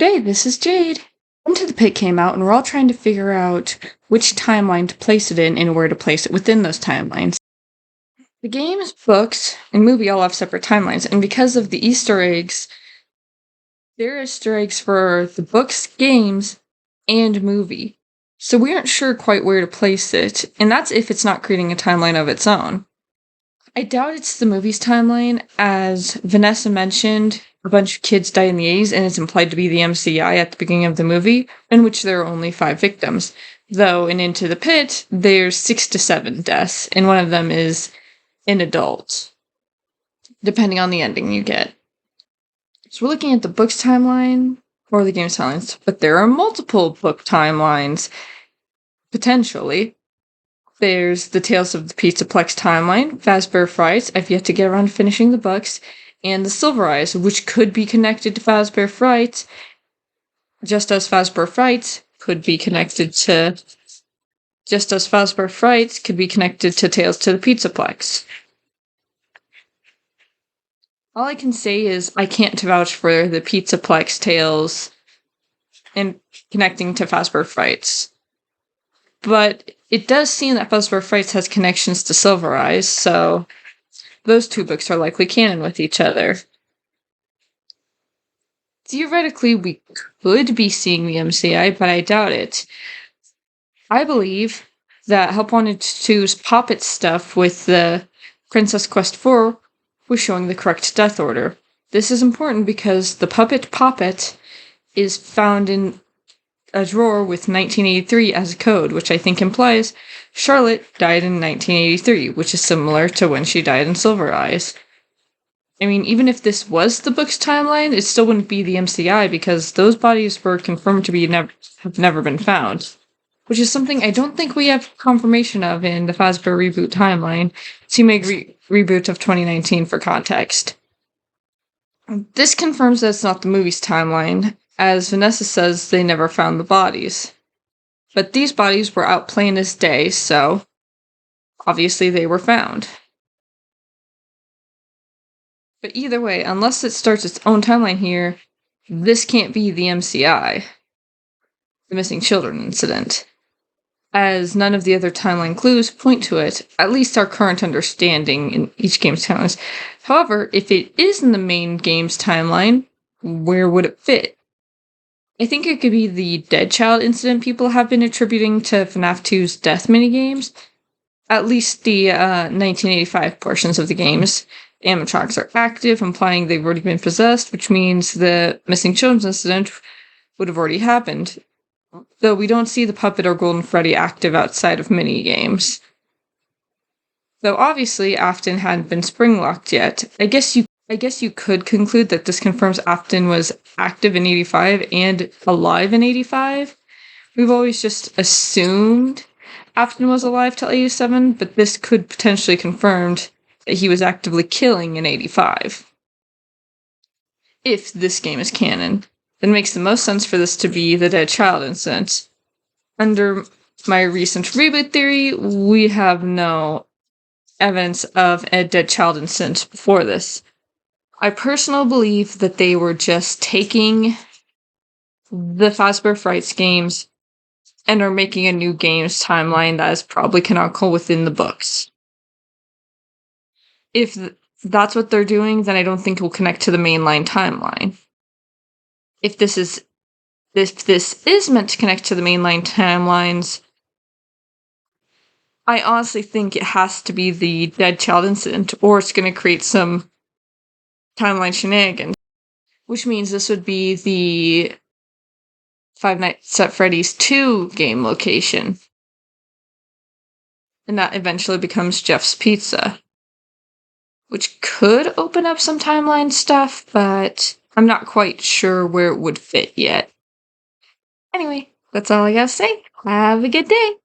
Hey, this is Jade. Into the Pit came out, and we're all trying to figure out which timeline to place it in and where to place it within those timelines. The games, books, and movie all have separate timelines, and because of the Easter eggs, there are Easter eggs for the books, games, and movie. So we aren't sure quite where to place it, and that's if it's not creating a timeline of its own. I doubt it's the movie's timeline, as Vanessa mentioned, a bunch of kids died in the 80s, and it's implied to be the MCI at the beginning of the movie, in which there are only 5 victims. Though in Into the Pit, there's 6 to 7 deaths, and one of them is an adult, depending on the ending you get. So we're looking at the book's timeline, or the game's timelines, but there are multiple book timelines, potentially. There's the Tales of the Pizzaplex timeline, Fazbear Frights, I've yet to get around to finishing the books, and the Silver Eyes, which could be connected to Fazbear Frights, just as Fazbear Frights could be connected to Tales to the Pizzaplex. All I can say is I can't vouch for the Pizzaplex tales and connecting to Fazbear Frights. But it does seem that Fazbear Frights has connections to Silver Eyes, so those 2 books are likely canon with each other. Theoretically, we could be seeing the MCI, but I doubt it. I believe that Help Wanted 2's Poppet stuff with the Princess Quest 4 was showing the correct death order. This is important because the puppet Poppet is found in a drawer with 1983 as a code, which I think implies Charlotte died in 1983, which is similar to when she died in Silver Eyes. I mean, even if this was the book's timeline, it still wouldn't be the MCI because those bodies were confirmed to be have never been found, which is something I don't think we have confirmation of in the Fazbear reboot timeline. See my reboot of 2019 for context. This confirms that it's not the movie's timeline, as Vanessa says they never found the bodies. But these bodies were out plain as day, so obviously they were found. But either way, unless it starts its own timeline here, this can't be the MCI, the missing children incident, as none of the other timeline clues point to it, at least our current understanding in each game's timelines. However, if it is in the main game's timeline, where would it fit? I think it could be the dead child incident people have been attributing to FNAF 2's death minigames. At least the 1985 portions of the games. The animatronics are active, implying they've already been possessed, which means the missing children's incident would have already happened. Though we don't see the puppet or Golden Freddy active outside of minigames. Though obviously Afton hadn't been spring-locked yet, I guess you could conclude that this confirms Afton was active in 85 and alive in 85. We've always just assumed Afton was alive till 87, but this could potentially confirm that he was actively killing in 85. If this game is canon, then it makes the most sense for this to be the dead child incident. Under my recent reboot theory, we have no evidence of a dead child incident before this. I personally believe that they were just taking the Fazbear Frights games and are making a new games timeline that is probably canonical within the books. If that's what they're doing, then I don't think it will connect to the mainline timeline. If this is meant to connect to the mainline timelines, I honestly think it has to be the dead child incident, or it's going to create some timeline shenanigans, which means this would be the Five Nights at Freddy's 2 game location. And that eventually becomes Jeff's Pizza, which could open up some timeline stuff, but I'm not quite sure where it would fit yet. Anyway, that's all I gotta say. Have a good day!